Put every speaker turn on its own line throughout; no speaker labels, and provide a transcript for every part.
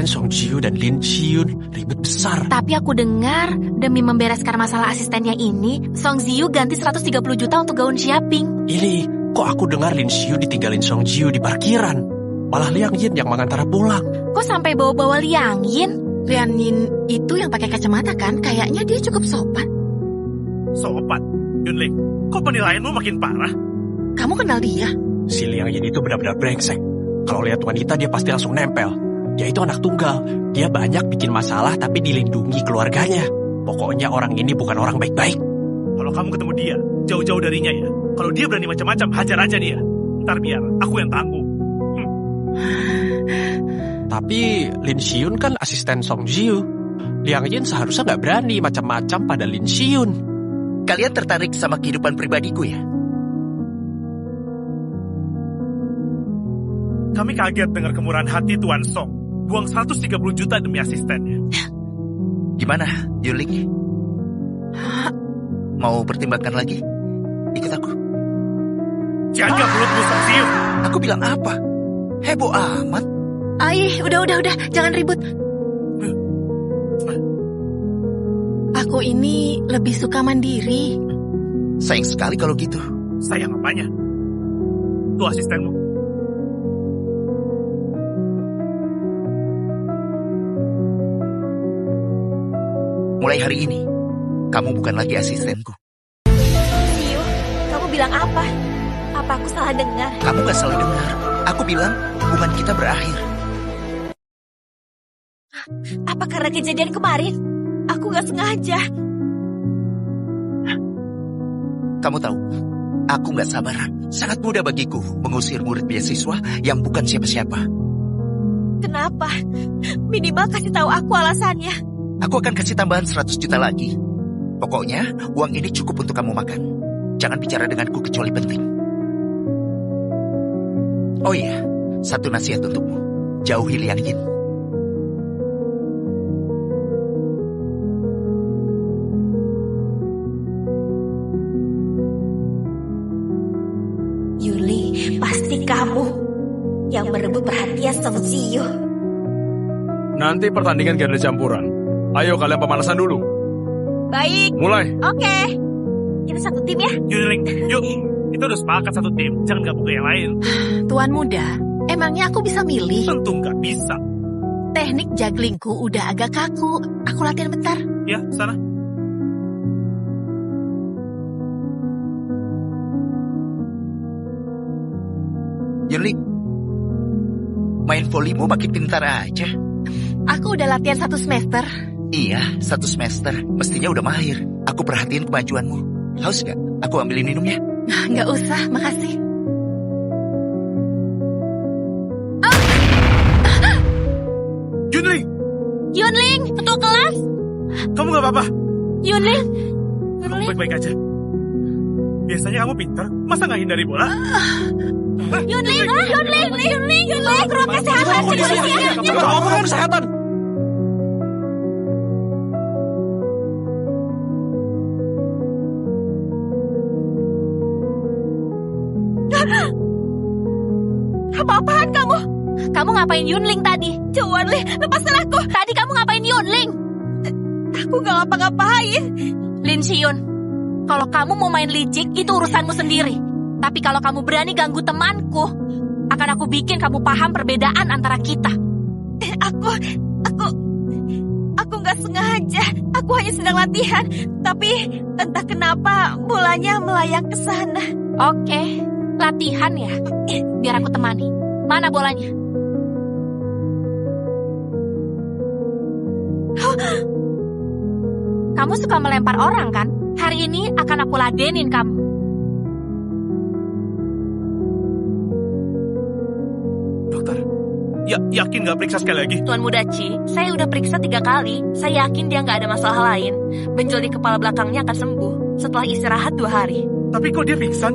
kan Song Ji-yu dan Lin Si-yun ribet besar.
Tapi aku dengar demi membereskan masalah asistennya ini, Song Ji-yu ganti 130 juta untuk gaun Xiaping.
Ini, kok aku dengar Lin Si-yu ditinggalin Song Ji-yu di parkiran. Malah Liang Yin yang mengantar pulang.
Kok sampai bawa-bawa Liang Yin?
Liang Yin itu yang pakai kacamata kan? Kayaknya dia cukup sopan.
Sopan? Yunling, kok penilaianmu makin parah?
Kamu kenal dia?
Si Liang Yin itu benar-benar brengsek. Kalau lihat wanita dia pasti langsung nempel. Dia itu anak tunggal. Dia banyak bikin masalah tapi dilindungi keluarganya. Pokoknya orang ini bukan orang baik-baik.
Kalau kamu ketemu dia, jauh-jauh darinya ya. Kalau dia berani macam-macam, hajar aja dia. Ntar biar aku yang tanggung.
Tapi Lin Si-yun kan asisten Song Ji-yu. Liang Yin seharusnya nggak berani macam-macam pada Lin Si-yun.
Kalian tertarik sama kehidupan pribadiku ya?
Kami kaget dengar kemurahan hati Tuan Song. Buang 130 juta demi asistennya.
Gimana, Yunling? Mau pertimbangkan lagi? Ikut aku.
Jaga mulutmu, Song Ji-yu.
Aku bilang apa? Heboh amat.
Udah, jangan ribut. Aku ini lebih suka mandiri.
Sayang sekali kalau gitu.
Sayang apanya? Tuh asistenmu.
Mulai hari ini, kamu bukan lagi asistenku.
Siu, kamu bilang apa? Apa aku salah dengar?
Kamu gak salah dengar. Aku bilang hubungan kita berakhir.
Apa karena kejadian kemarin? Aku gak sengaja.
Kamu tahu, aku gak sabar. Sangat mudah bagiku mengusir murid beasiswa yang bukan siapa-siapa.
Kenapa? Minimal kasih tahu aku alasannya.
Aku akan kasih tambahan 100 juta lagi. Pokoknya, uang ini cukup untuk kamu makan. Jangan bicara denganku kecuali penting. Oh iya, satu nasihat untukmu. Jauhi Liang Yin.
Yuli, pasti kamu yang merebut perhatian Song Ji-yu.
Nanti pertandingan ganda campuran. Ayo kalian pemanasan dulu.
Baik.
Mulai.
Oke. Kita satu tim ya.
Yunling, yuk. Kita udah sepakat satu tim. Jangan gabung ke yang lain.
Tuan muda, emangnya aku bisa milih?
Tentu nggak bisa.
Teknik jugglingku udah agak kaku. Aku latihan bentar.
Ya, sana.
Yunling, main volimu makin pintar aja.
Aku udah latihan 1 semester.
Iya, 1 semester. Mestinya udah mahir. Aku perhatiin kemajuanmu. Haus gak? Aku ambilin minumnya.
Nggak usah, makasih.
Yunling,
Yunling, ketua kelas.
kamu nggak apa-apa?
Yunling.
Kamu baik-baik aja. Biasanya kamu pintar, masa nggak hindari bola?
Yunling, bawa ke ruang kesehatan.
Coba ngomongin kesehatan.
Apa-apaan kamu? Kamu ngapain Yunling tadi? Cuan, lepaskan aku. Tadi kamu ngapain Yunling? Aku gak ngapa-ngapain. Lin Si-yun, kalau kamu mau main licik, itu urusanmu sendiri. Tapi kalau kamu berani ganggu temanku, akan aku bikin kamu paham perbedaan antara kita. Aku gak sengaja. Aku hanya sedang latihan. Tapi entah kenapa bolanya melayang ke sana. Oke, latihan ya. Biar aku temani. Mana bolanya? Kamu suka melempar orang kan? Hari ini akan aku ladenin kamu.
Dokter, yakin nggak periksa sekali lagi?
Tuan Muda Ci, saya udah periksa 3 kali. Saya yakin dia nggak ada masalah lain. Benjol di kepala belakangnya akan sembuh setelah istirahat 2 hari.
Tapi kok dia pingsan?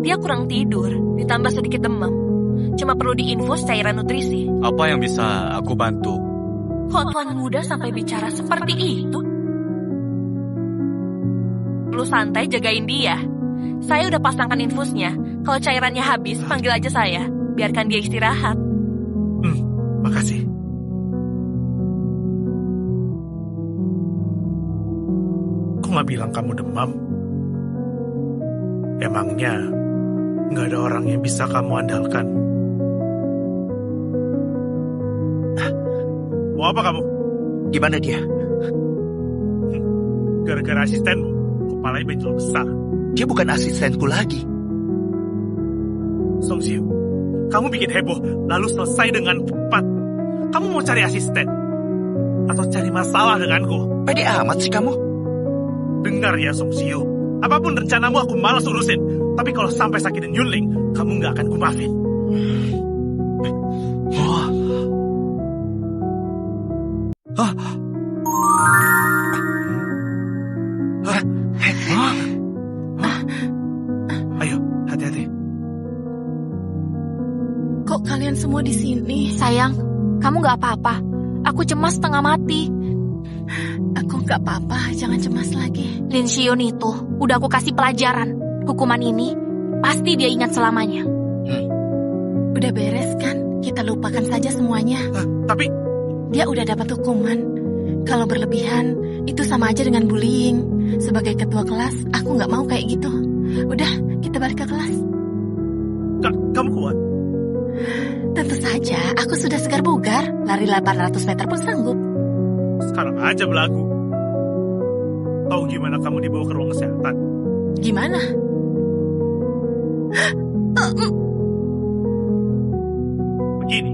Dia kurang tidur, ditambah sedikit demam. Cuma perlu diinfus cairan nutrisi.
Apa yang bisa aku bantu?
Kok Tuan Muda sampai bicara seperti itu? Lu santai jagain dia. Saya udah pasangkan infusnya. Kalau cairannya habis, panggil aja saya. Biarkan dia istirahat.
Makasih. nggak bilang kamu demam. Emangnya nggak ada orang yang bisa kamu andalkan? Mau apa kamu?
Gimana dia?
Gara-gara asistenmu, kepalanya benjol besar.
Dia bukan asistenku lagi.
Song Ziyu, kamu bikin heboh, lalu selesai dengan cepat. Kamu mau cari asisten? Atau cari masalah denganku?
Pede amat sih kamu.
Dengar ya Song Ziyu, apapun rencanamu aku malas urusin. Tapi kalau sampai sakitin Yunling, kamu nggak akan kumaafin. Ayo, hati-hati.
Kok kalian semua di sini?
Sayang, kamu nggak apa-apa. Aku cemas setengah mati.
Aku nggak apa-apa, jangan cemas lagi.
Lin Xion itu udah aku kasih pelajaran. Hukuman ini pasti dia ingat selamanya.
Udah beres kan? Kita lupakan saja semuanya.
Tapi
Dia udah dapat hukuman. Kalau berlebihan, itu sama aja dengan bullying. Sebagai ketua kelas, aku nggak mau kayak gitu. Udah, kita balik ke kelas.
kamu kuat?
Tentu saja, aku sudah segar bugar. Lari 800 meter pun sanggup.
Sekarang aja belagu. Tahu gimana kamu dibawa ke ruang kesehatan?
Gimana?
Begini.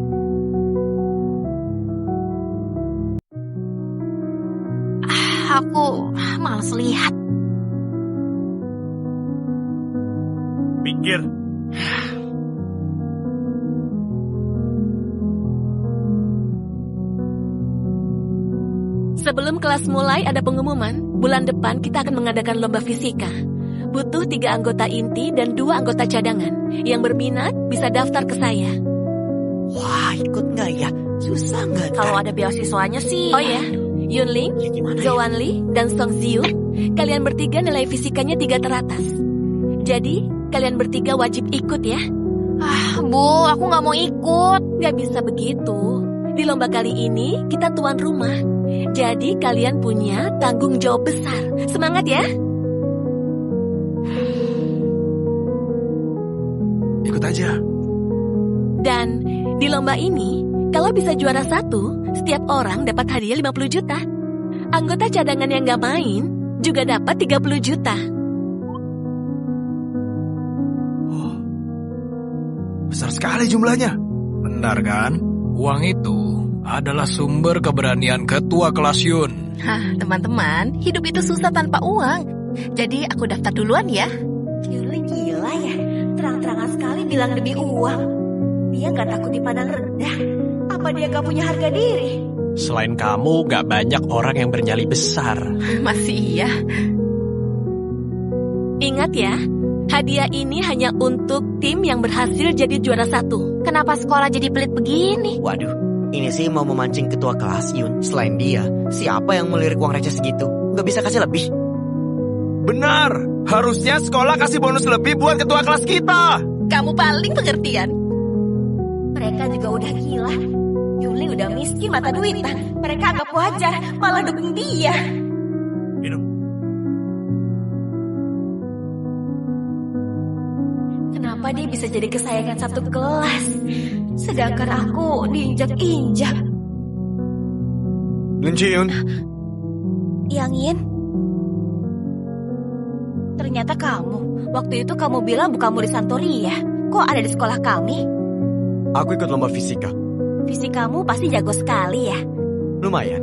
Aku malas lihat.
Pinggir.
Sebelum kelas mulai ada pengumuman, bulan depan kita akan mengadakan lomba fisika. Butuh 3 anggota inti dan 2 anggota cadangan. Yang berminat bisa daftar ke saya.
Wah, ikut nggak ya? Susah nggak?
Kalau ada beasiswanya sih.
Oh ya, Yunling, Zhou Li, dan Song Ziyu, kalian bertiga nilai fisikanya 3 teratas. Jadi, kalian bertiga wajib ikut ya.
Bu, aku nggak mau ikut.
Gak bisa begitu. Di lomba kali ini, kita tuan rumah. Jadi, kalian punya tanggung jawab besar. Semangat ya.
Ikut aja.
Dan di lomba ini, kalau bisa juara 1, setiap orang dapat hadiah 50 juta. Anggota cadangan yang gak main juga dapat 30 juta.
Oh, besar sekali jumlahnya. Benar kan? Uang itu adalah sumber keberanian ketua kelas Yun.
Hah, teman-teman, hidup itu susah tanpa uang. Jadi aku daftar duluan ya.
Yunling gila ya, terang-terangan sekali bilang demi uang. Dia gak takut dipandang rendah. Apa dia gak punya harga diri?
Selain kamu, gak banyak orang yang bernyali besar.
Masih iya.
Ingat ya, hadiah ini hanya untuk tim yang berhasil jadi juara 1.
Kenapa sekolah jadi pelit begini?
Waduh, ini sih mau memancing ketua kelas Yun. Selain dia, siapa yang melirik uang receh segitu? Gak bisa kasih lebih.
Benar, harusnya sekolah kasih bonus lebih buat ketua kelas kita.
Kamu paling pengertian.
Mereka juga udah gila. Yunling udah miskin mata duitan. Mereka anggap wajar, malah dukung dia.
Minum.
Kenapa dia bisa jadi kesayangan satu kelas? Sedangkan aku diinjak-injak.
Lin Xion,
Yang Yin, ternyata kamu. Waktu itu kamu bilang bukan murid Santoria. Kok ada di sekolah kami?
Aku ikut lomba fisika.
Fisikamu pasti jago sekali ya.
Lumayan.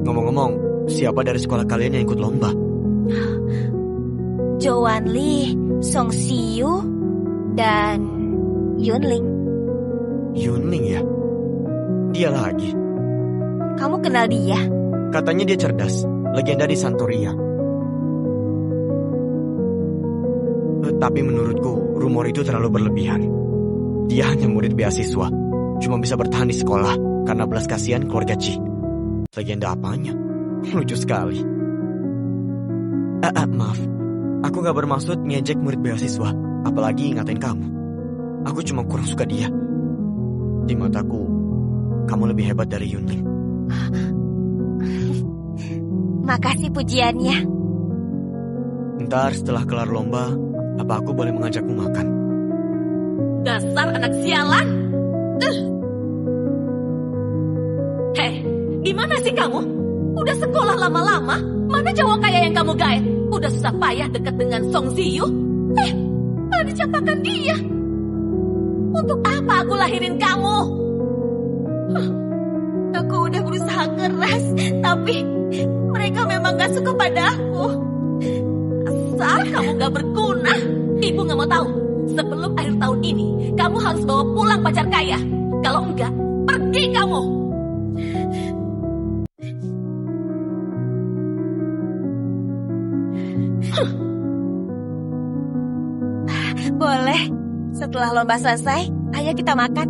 Ngomong-ngomong, siapa dari sekolah kalian yang ikut lomba?
Zhou Li, Song Ziyu, dan Yunling.
Yunling ya? Dia lagi.
Kamu kenal dia?
Katanya dia cerdas, legenda di Santoria. Tapi menurutku, rumor itu terlalu berlebihan. Dia hanya murid beasiswa, cuma bisa bertahan di sekolah karena belas kasihan keluarga Ji. Legenda apanya? Lucu sekali. Maaf, aku gak bermaksud ngejek murid beasiswa, apalagi ngatain kamu. Aku cuma kurang suka dia. Di mataku, kamu lebih hebat dari Yunling.
Makasih pujiannya.
Ntar setelah kelar lomba, apa aku boleh mengajakmu makan?
Dasar anak sialan. Hei, gimana sih kamu? Udah sekolah lama-lama, mana cowok kaya yang kamu gaet? Udah susah payah deket dengan Song Ziyu. Malah dicapakan dia. Untuk apa aku lahirin kamu?
Aku udah berusaha keras, tapi mereka memang gak suka pada aku.
Asal kamu gak berguna. Ibu gak mau tahu. Sebelum akhir tahun ini, kamu harus bawa pulang pacar kaya. Kalau enggak, pergi kamu.
Boleh. Setelah lomba selesai, ayo kita makan.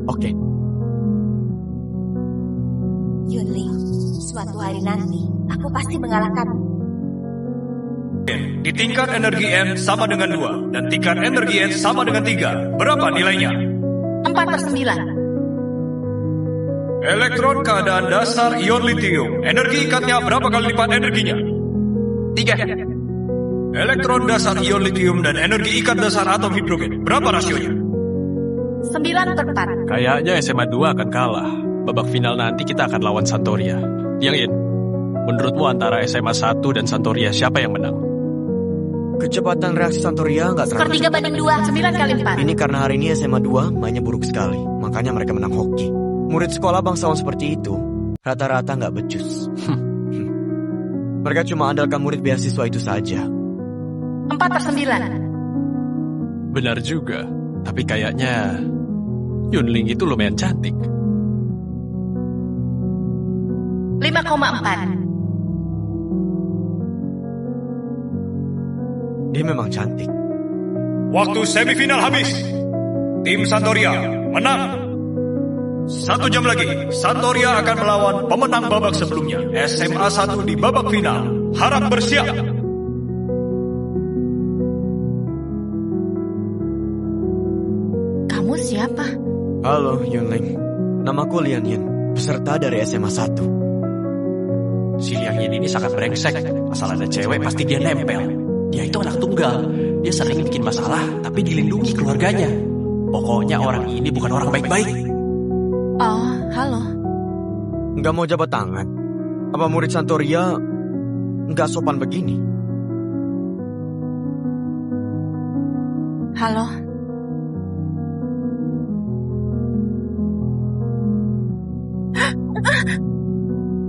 Oke.
Yunling, suatu hari nanti, aku pasti mengalahkanmu.
Di tingkat energi N sama dengan 2 dan tingkat energi S sama dengan 3. Berapa nilainya?
4/9.
Elektron keadaan dasar ion litium. Energi ikatnya berapa kali lipat energinya?
3.
Elektron dasar ion litium dan energi ikat dasar atom hidrogen. Berapa rasionya?
9/4.
Kayaknya SMA 2 akan kalah. Babak final nanti kita akan lawan Santoria. Yang In, menurutmu antara SMA 1 dan Santoria siapa yang menang?
Kecepatan reaksi Santoria nggak terlalu
Skor 3/2.
9x4.
Ini karena hari ini SMA 2 mainnya buruk sekali. Makanya mereka menang hoki. Murid sekolah bangsawan seperti itu rata-rata nggak becus. Mereka cuma andalkan murid beasiswa itu saja.
4/9.
Benar juga, tapi kayaknya Yunling itu lumayan cantik.
5,4.
Dia memang cantik.
Waktu semifinal habis. Tim Santoria menang. 1 jam lagi, Santoria akan melawan pemenang babak sebelumnya, SMA 1 di babak final. Harap bersiap.
Kamu siapa?
Halo Yunling, namaku Lian Yin, peserta dari SMA 1.
Si Liang Yin ini sangat brengsek. Asal ada cewek pasti dia nempel. Dia itu anak tunggal. Dia sering bikin masalah, tapi dilindungi keluarganya. Pokoknya orang ini bukan orang baik-baik.
Oh, halo.
Nggak mau jabat tangan? Apa murid Santoria nggak sopan begini?
Halo.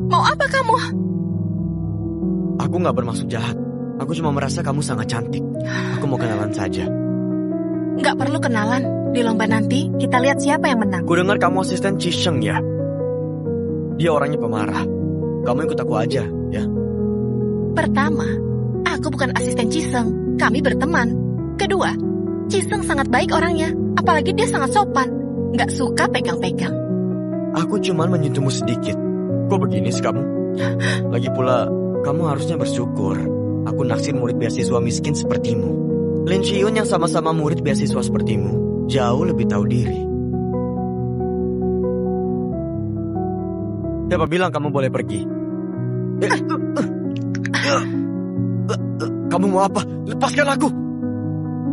Mau apa kamu?
Aku nggak bermaksud jahat. Aku cuma merasa kamu sangat cantik. Aku mau kenalan saja.
Nggak perlu kenalan. Di lomba nanti, kita lihat siapa yang menang.
Ku dengar kamu asisten Chisheng ya? Dia orangnya pemarah. Kamu ikut aku aja, ya?
Pertama, aku bukan asisten Ciseng. Kami berteman. Kedua, Ciseng sangat baik orangnya. Apalagi dia sangat sopan. Nggak suka pegang-pegang.
Aku cuma menyentuhmu sedikit. Kok begini sih kamu? Lagi pula, kamu harusnya bersyukur. Aku naksir murid beasiswa miskin sepertimu. Lin Shiyun yang sama-sama murid beasiswa sepertimu jauh lebih tahu diri. Siapa bilang kamu boleh pergi? Kamu mau apa? Lepaskan aku!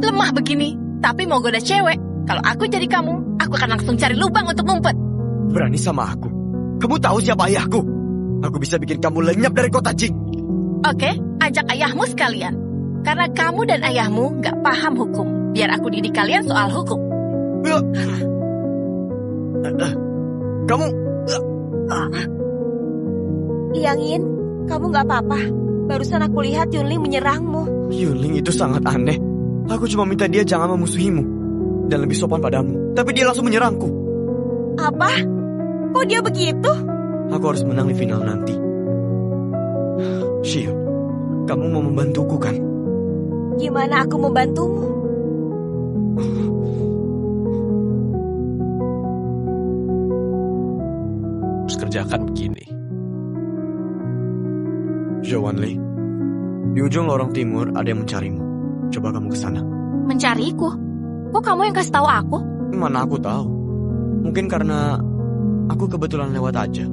Lemah begini, tapi mau goda cewek. Kalau aku jadi kamu, aku akan langsung cari lubang untuk ngumpet.
Berani sama aku? Kamu tahu siapa ayahku? Aku bisa bikin kamu lenyap dari kota Jing.
Oke, ajak ayahmu sekalian. Karena kamu dan ayahmu gak paham hukum. Biar aku didik kalian soal hukum.
Kamu...
Liang Yin, kamu gak apa-apa. Barusan aku lihat Yunling menyerangmu.
Yunling itu sangat aneh. Aku cuma minta dia jangan memusuhimu. Dan lebih sopan padamu. Tapi dia langsung menyerangku.
Apa? Kok dia begitu?
Aku harus menang di final nanti. Shio, kamu mau membantuku kan?
Gimana aku membantumu?
Terus kerjakan begini.
Zhou Wanli, di ujung lorong timur ada yang mencarimu. Coba kamu ke sana.
Mencariku? Kok kamu yang kasih tahu aku?
Mana aku tahu. Mungkin karena aku kebetulan lewat aja.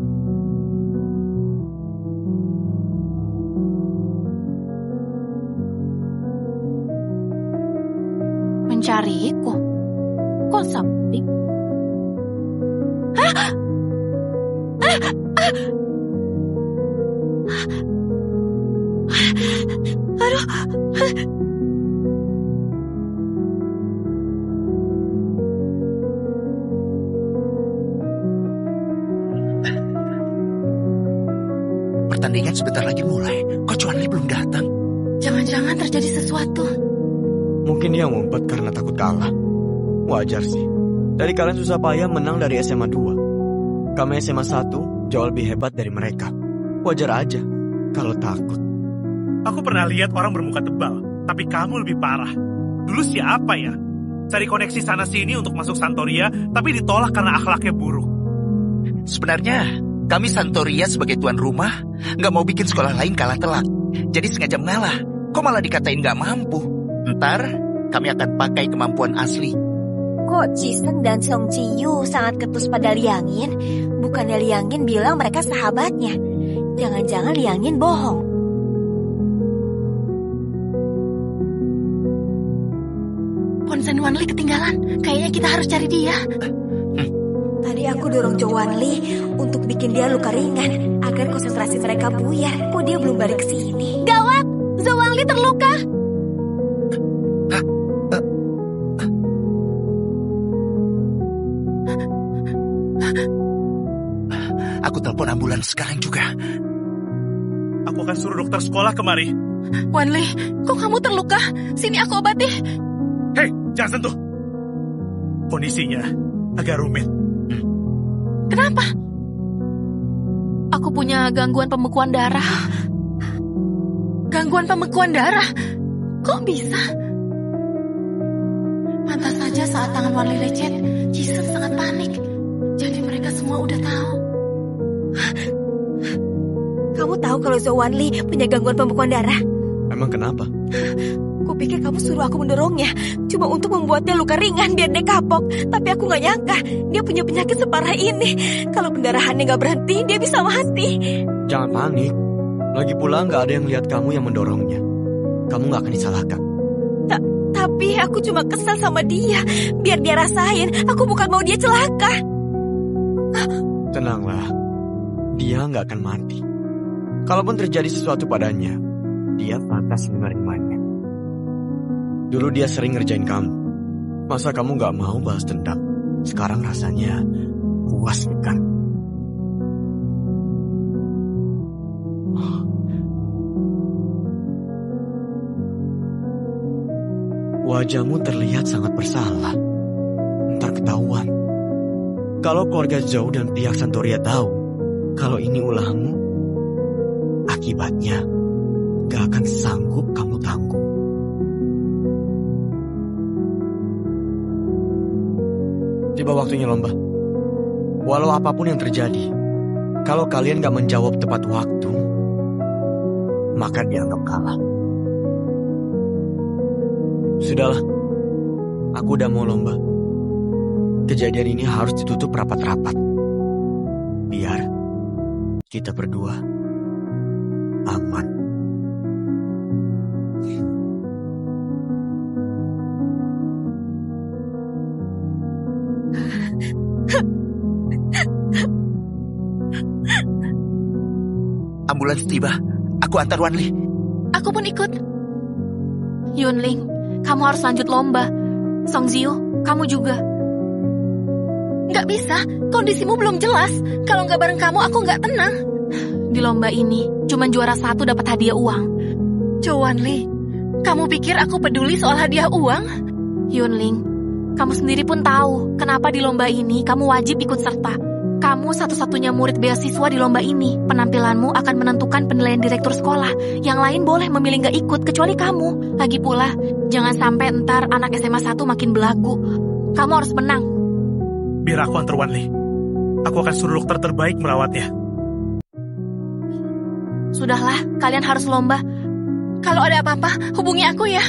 hariku. Kok sepi? Aduh.
Pertandingan sebentar lagi mulai. Kok Chuan Li belum datang?
Jangan-jangan terjadi sesuatu.
Mungkin dia ngumpet karena takut kalah. Wajar sih. Dari kalian susah payah menang dari SMA 2. Kami SMA 1 jauh lebih hebat dari mereka. Wajar aja kalau takut.
Aku pernah lihat orang bermuka tebal, tapi kamu lebih parah. Dulu siapa ya? Cari koneksi sana-sini untuk masuk Santoria, tapi ditolak karena akhlaknya buruk.
Sebenarnya, kami Santoria sebagai tuan rumah nggak mau bikin sekolah lain kalah telak. Jadi sengaja mengalah. Kok malah dikatain nggak mampu? Ntar kami akan pakai kemampuan asli.
Kok Jisung dan Song Ji-yu sangat ketus pada Liang Yin? Bukannya Liang Yin bilang mereka sahabatnya. Jangan-jangan Liang Yin bohong.
Ponsen Wan Li ketinggalan. Kayaknya kita harus cari dia.
Tadi aku dorong Jo Wan Li untuk bikin dia luka ringan agar konsentrasi mereka buyar. Kok dia belum balik ke sini?
Gawat! Zo Wan Li terluka.
Aku telepon ambulans sekarang juga.
Aku akan suruh dokter sekolah kemari.
Wan Li, kok kamu terluka? Sini aku obati.
Hei, jangan sentuh. Kondisinya agak rumit.
Kenapa? Aku punya gangguan pembekuan darah. Gangguan pembekuan darah? Kok bisa? Pantas saja saat tangan Wan Li lecet, Jisung sangat panik. Jadi mereka semua udah tahu.
Kamu tahu kalau Zo Wan Li punya gangguan pembekuan darah?
Emang kenapa?
Kupikir kamu suruh aku mendorongnya cuma untuk membuatnya luka ringan biar dia kapok. Tapi aku gak nyangka dia punya penyakit separah ini. Kalau pendarahannya gak berhenti, dia bisa mati.
Jangan panik. Lagi pula nggak ada yang lihat kamu yang mendorongnya. Kamu nggak akan disalahkan.
Tapi aku cuma kesal sama dia. Biar dia rasain, aku bukan mau dia celaka.
Tenanglah. Dia nggak akan mati. Kalaupun terjadi sesuatu padanya, dia pantas menerimanya. Dulu dia sering ngerjain kamu. Masa kamu nggak mau balas dendam? Sekarang rasanya puas kan? Wajahmu terlihat sangat bersalah. Ntar ketahuan. Kalau keluarga Zhou dan pihak Santoria tahu kalau ini ulahmu, akibatnya gak akan sanggup kamu tanggung. Tiba waktunya lomba. Walau apapun yang terjadi, kalau kalian gak menjawab tepat waktu, maka dianggap kalah. Sudahlah, aku udah mau lomba. Kejadian ini harus ditutup rapat-rapat. Biar kita berdua aman.
Ambulans tiba. Aku antar Wan Li.
Aku pun ikut. Yunling, kamu harus lanjut lomba. Song Ziyu, kamu juga. Nggak bisa, kondisimu belum jelas. Kalau nggak bareng kamu, aku nggak tenang. Di lomba ini, cuma juara 1 dapat hadiah uang. Wan Li, kamu pikir aku peduli soal hadiah uang? Yunling, kamu sendiri pun tahu kenapa di lomba ini kamu wajib ikut serta. Kamu satu-satunya murid beasiswa di lomba ini. Penampilanmu akan menentukan penilaian direktur sekolah. Yang lain boleh memilih nggak ikut, kecuali kamu. Lagi pula, jangan sampai ntar anak SMA 1 makin belagu. Kamu harus menang.
Biar aku antar Wan Li. Aku akan suruh dokter terbaik merawatnya.
Sudahlah, kalian harus lomba. Kalau ada apa-apa, hubungi aku ya.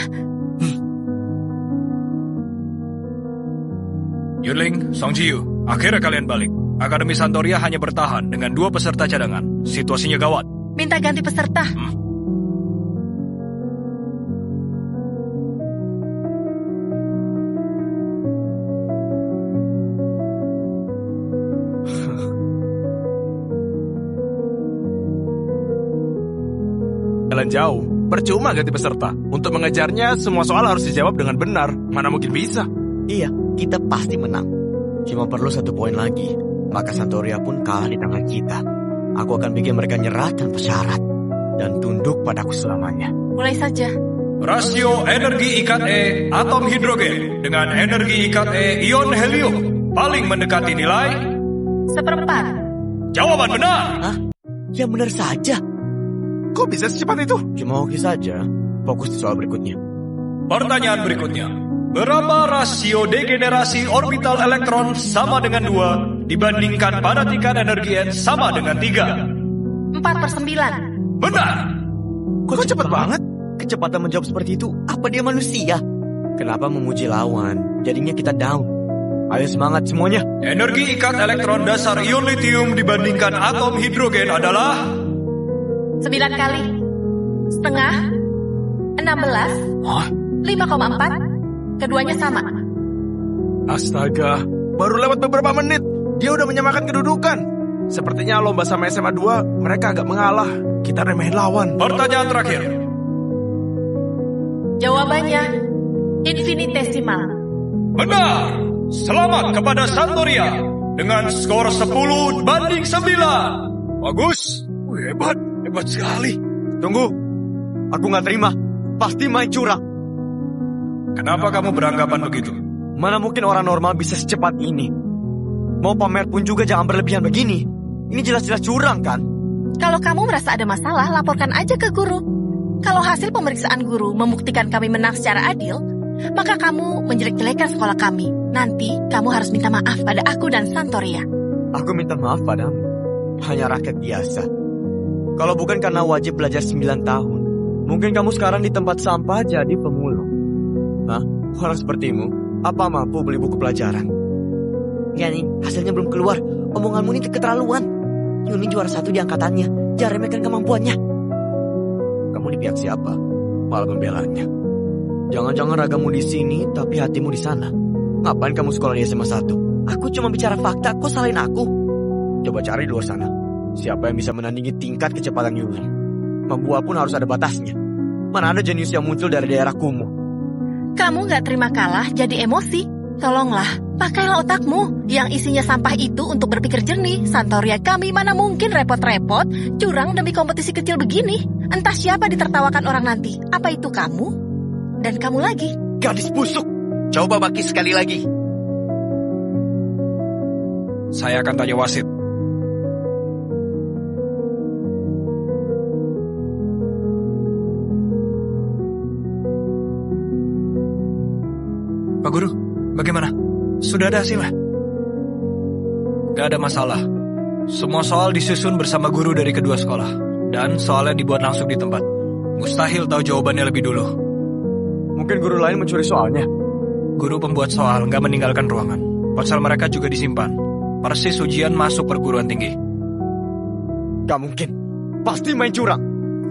Yunling, Song Ji-yu, akhirnya kalian balik. Akademi Santoria hanya bertahan dengan 2 peserta cadangan. Situasinya gawat.
Minta ganti peserta.
Jalan jauh, percuma ganti peserta. Untuk mengejarnya, semua soal harus dijawab dengan benar. Mana mungkin bisa.
Iya, kita pasti menang. Cuma perlu 1 poin lagi, maka Santoria pun kalah di tangan kita. Aku akan bikin mereka nyerah tanpa syarat dan tunduk padaku selamanya.
Mulai saja.
Rasio energi ikat E atom hidrogen dengan energi ikat E ion helium paling mendekati nilai
1/4.
jawaban benar.
Hah? Ya benar saja.
Kok bisa secepat itu?
Cuma oke saja. Fokus di soal berikutnya.
Pertanyaan berikutnya. Berapa rasio degenerasi orbital elektron sama dengan 2 dibandingkan pada tingkat energi N sama dengan 3?
4/9.
Benar.
Kok cepat banget?
Kecepatan menjawab seperti itu, apa dia manusia? Kenapa memuji lawan? Jadinya kita down. Ayo semangat semuanya.
Energi ikat elektron dasar ion lithium dibandingkan atom hidrogen adalah
9 kali. Setengah. 16.
Hah?
5,4. Keduanya sama.
Astaga, baru lewat beberapa menit. Dia udah menyamakan kedudukan. Sepertinya lomba sama SMA 2, mereka agak mengalah. Kita remehin lawan.
pertanyaan terakhir.
Jawabannya infinitesimal.
Benar. Selamat kepada Santoria dengan skor 10/9.
Bagus. Hebat, hebat sekali.
Tunggu. Aku nggak terima. Pasti main curang.
Kenapa kamu beranggapan begitu?
Mana mungkin orang normal bisa secepat ini? Mau pamer pun juga jangan berlebihan begini. Ini jelas-jelas curang kan?
Kalau kamu merasa ada masalah, laporkan aja ke guru. Kalau hasil pemeriksaan guru membuktikan kami menang secara adil, maka kamu menjelek-jelekan sekolah kami. Nanti kamu harus minta maaf pada aku dan Santoria.
Aku minta maaf padamu. Hanya rakyat biasa. Kalau bukan karena wajib belajar 9 tahun, mungkin kamu sekarang di tempat sampah jadi pemulung. Hah? Orang sepertimu, apa mampu beli buku pelajaran? Ya nih, hasilnya belum keluar. Omonganmu ini keterlaluan. Yuni juara 1 di angkatannya. Jangan remehkan kemampuannya. Kamu di pihak siapa? Malah pembelanya. Jangan-jangan ragamu di sini, tapi hatimu di sana. Ngapain kamu sekolah di SMA 1? Aku cuma bicara fakta, kok salahin aku? Coba cari di luar sana. Siapa yang bisa menandingi tingkat kecepatan Yuni? Membuat pun harus ada batasnya. Mana ada jenius yang muncul dari daerah kumuh?
Kamu gak terima kalah jadi emosi. Tolonglah, pakailah otakmu. Yang isinya sampah itu untuk berpikir jernih. Santoria kami mana mungkin repot-repot curang demi kompetisi kecil begini. Entah siapa ditertawakan orang nanti. Apa itu kamu? Dan kamu lagi.
Gadis busuk.
Coba Baki sekali lagi.
Saya akan tanya wasit. Pak Guru, bagaimana? Sudah ada hasilnya? Gak ada masalah. Semua soal disusun bersama guru dari kedua sekolah. Dan soalnya dibuat langsung di tempat. Mustahil tahu jawabannya lebih dulu.
Mungkin guru lain mencuri soalnya.
Guru pembuat soal gak meninggalkan ruangan. Ponsel mereka juga disimpan. Persis ujian masuk perguruan tinggi.
Gak mungkin. Pasti main curang.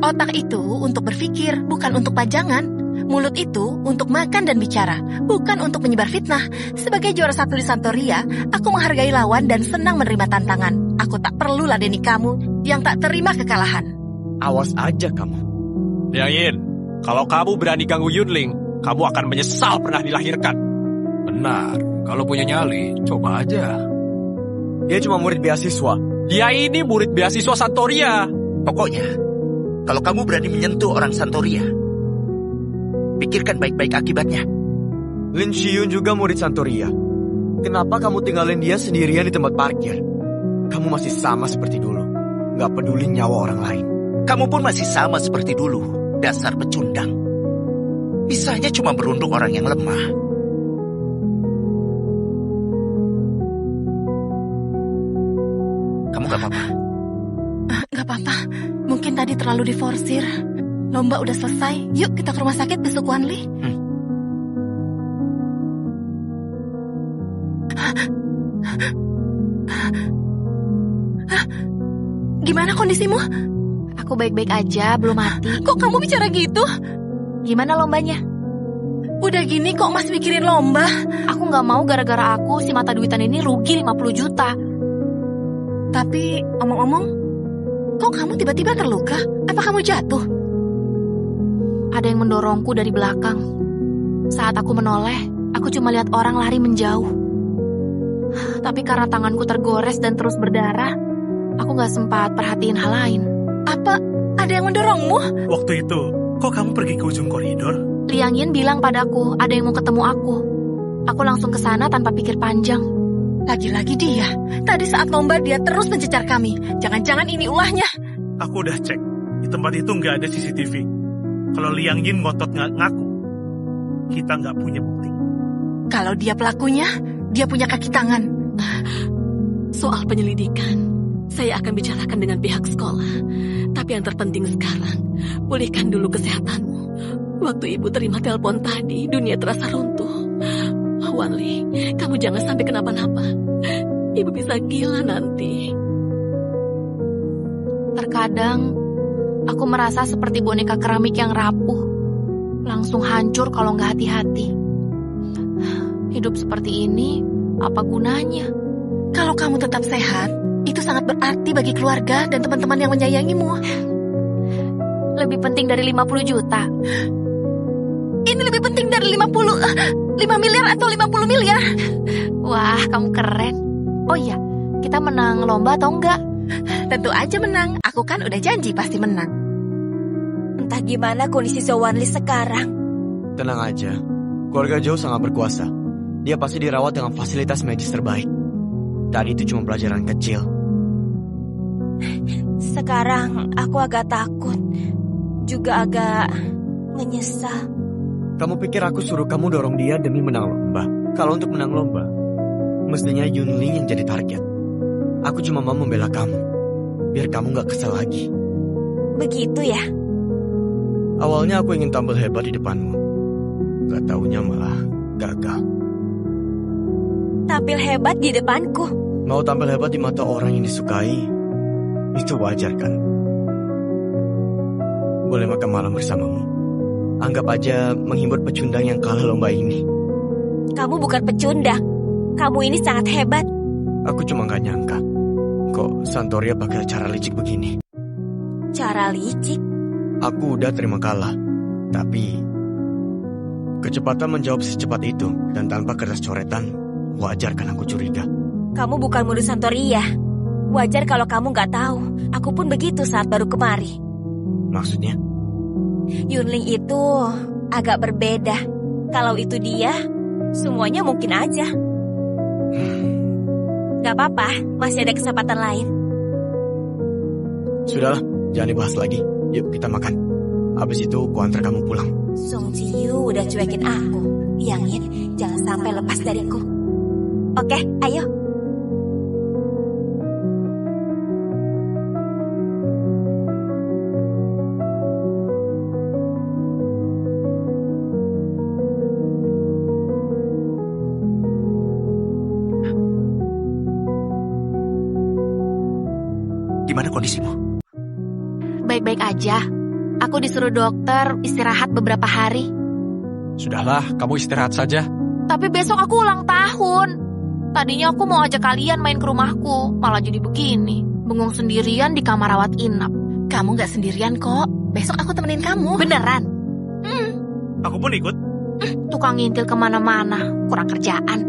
Otak itu untuk berpikir, bukan untuk pajangan. Mulut itu untuk makan dan bicara, bukan untuk menyebar fitnah. Sebagai juara 1 di Santoria, aku menghargai lawan dan senang menerima tantangan. Aku tak perlu ladeni kamu yang tak terima kekalahan.
Awas aja kamu.
Yain, kalau kamu berani ganggu Yunling, kamu akan menyesal pernah dilahirkan.
Benar, kalau punya nyali, coba aja.
Dia cuma murid beasiswa.
Dia ini murid beasiswa Santoria.
Pokoknya, kalau kamu berani menyentuh orang Santoria, pikirkan baik-baik akibatnya.
Lin Shiyun juga murid Santoria. Kenapa kamu tinggalin dia sendirian di tempat parkir? Kamu masih sama seperti dulu. Gak peduli nyawa orang lain.
Kamu pun masih sama seperti dulu. Dasar pecundang. Bisanya cuma berundung orang yang lemah. Kamu gak apa-apa?
Gak apa-apa, mungkin tadi terlalu diforsir. Lomba udah selesai, yuk kita ke rumah sakit besok Wanli. Gimana kondisimu?
Aku baik-baik aja, belum mati.
Kok kamu bicara gitu?
Gimana lombanya?
Udah gini kok masih mikirin lomba?
Aku gak mau gara-gara aku si mata duitan ini rugi 50 juta.
Tapi omong-omong, kok kamu tiba-tiba terluka? Apa kamu jatuh? Ada yang mendorongku dari belakang. Saat aku menoleh, aku cuma lihat orang lari menjauh. Tapi karena tanganku tergores dan terus berdarah, aku gak sempat perhatiin hal lain.
Apa? Ada yang mendorongmu?
Waktu itu, kok kamu pergi ke ujung koridor?
Liang Yin bilang padaku ada yang mau ketemu aku. Aku langsung ke sana tanpa pikir panjang.
Lagi-lagi dia. Tadi saat lomba dia terus mencecar kami. Jangan-jangan ini ulahnya.
Aku udah cek. Di tempat itu nggak ada CCTV. Kalau Liang Yin ngotot nggak ngaku, kita nggak punya bukti.
Kalau dia pelakunya, dia punya kaki tangan.
Soal penyelidikan, saya akan bicarakan dengan pihak sekolah. Tapi yang terpenting sekarang, pulihkan dulu kesehatanmu. Waktu ibu terima telepon tadi, dunia terasa runtuh. Wanli, kamu jangan sampai kenapa-napa. Ibu bisa gila nanti.
Terkadang, aku merasa seperti boneka keramik yang rapuh. Langsung hancur kalau nggak hati-hati. Hidup seperti ini, apa gunanya?
Kalau kamu tetap sehat, itu sangat berarti bagi keluarga dan teman-teman yang menyayangimu.
Lebih penting dari 50 juta.
Ini lebih penting dari 5 miliar atau 50 miliar.
Wah, kamu keren. Oh iya, kita menang lomba atau enggak?
Tentu aja menang. Aku kan udah janji pasti menang. Entah gimana kondisi Sowanli sekarang.
Tenang aja, keluarga Zhou sangat berkuasa. Dia pasti dirawat dengan fasilitas medis terbaik. Tadi itu cuma pelajaran kecil.
Sekarang aku agak takut. Juga agak menyesal.
Kamu pikir aku suruh kamu dorong dia demi menang lomba? Kalau untuk menang lomba, mestinya Yunling yang jadi target. Aku cuma mau membela kamu, biar kamu gak kesal lagi.
Begitu ya?
Awalnya aku ingin tampil hebat di depanmu. Gak taunya malah gagal.
Tampil hebat di depanku?
Mau tampil hebat di mata orang yang disukai, itu wajar kan? Boleh makan malam bersamamu. Anggap aja menghibur pecundang yang kalah lomba ini.
Kamu bukan pecundang. Kamu ini sangat hebat.
Aku cuma gak nyangka kok Santoria pakai cara licik begini.
Cara licik?
Aku udah terima kalah, tapi kecepatan menjawab secepat itu dan tanpa kertas coretan, wajar kan aku curiga.
Kamu bukan murid Santoria. Wajar kalau kamu gak tahu. Aku pun begitu saat baru kemari.
Maksudnya?
Yunling itu agak berbeda. Kalau itu dia, semuanya mungkin aja. Gak apa-apa, masih ada kesempatan lain.
Sudahlah, jangan dibahas lagi. Yuk kita makan. Habis itu ku antar kamu pulang.
Song Jiyu udah cuekin aku. Liang Yin, jangan sampai lepas dariku. Oke, ayo.
Gimana kondisimu?
Baik-baik aja. Aku disuruh dokter istirahat beberapa hari.
Sudahlah, kamu istirahat saja.
Tapi besok aku ulang tahun. Tadinya aku mau ajak kalian main ke rumahku, malah jadi begini. Bengong sendirian di kamar rawat inap.
Kamu gak sendirian kok. Besok aku temenin kamu.
Beneran?
Aku pun ikut.
Tukang ngintil kemana-mana, kurang kerjaan.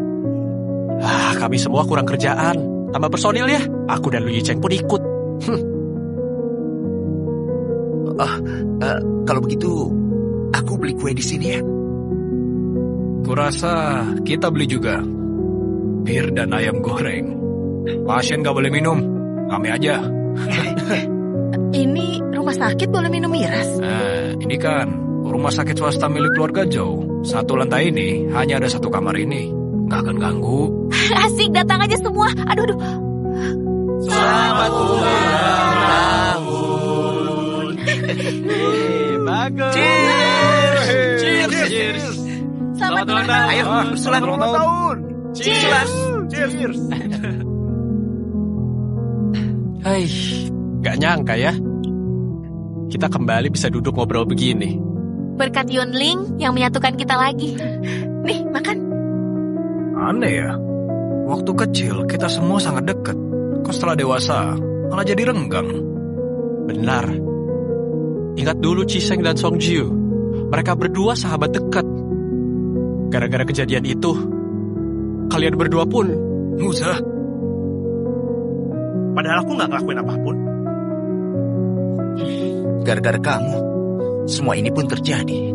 Kami semua kurang kerjaan. Tambah personil ya. Aku dan Lu Yicheng pun ikut.
Kalau begitu, aku beli kue di sini ya.
Kurasa kita beli juga bir dan ayam goreng. Pasien gak boleh minum, kami aja.
Ini rumah sakit boleh minum miras?
Ini kan rumah sakit swasta milik keluarga Zhou. Satu lantai ini hanya ada satu kamar ini. Gak akan ganggu.
Asik, datang aja semua. Aduh.
Selamat ulang tahun.
Bagus.
Cheers.
Selamat ulang tahun.
Ayo, selamat ulang tahun.
Cheers.
Hai, gak nyangka ya. Kita kembali bisa duduk ngobrol begini.
Berkat Yunling yang menyatukan kita lagi.
Nih, makan.
Aneh ya. Waktu kecil kita semua sangat dekat. Kok setelah dewasa malah jadi renggang.
Benar. Ingat dulu Chiseng dan Song Jiu. mereka berdua sahabat dekat. Gara-gara kejadian itu, kalian berdua pun...
Nusa,
Padahal aku nggak ngelakuin apapun.
Gara-gara kamu, semua ini pun terjadi.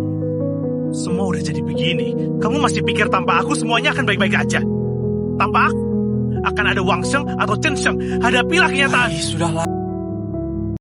Semua udah jadi begini. Kamu masih pikir tanpa aku semuanya akan baik-baik aja? Tanpa aku, akan ada Wang Sheng atau Chen Sheng. Hadapilah kenyataan.
Sudahlah.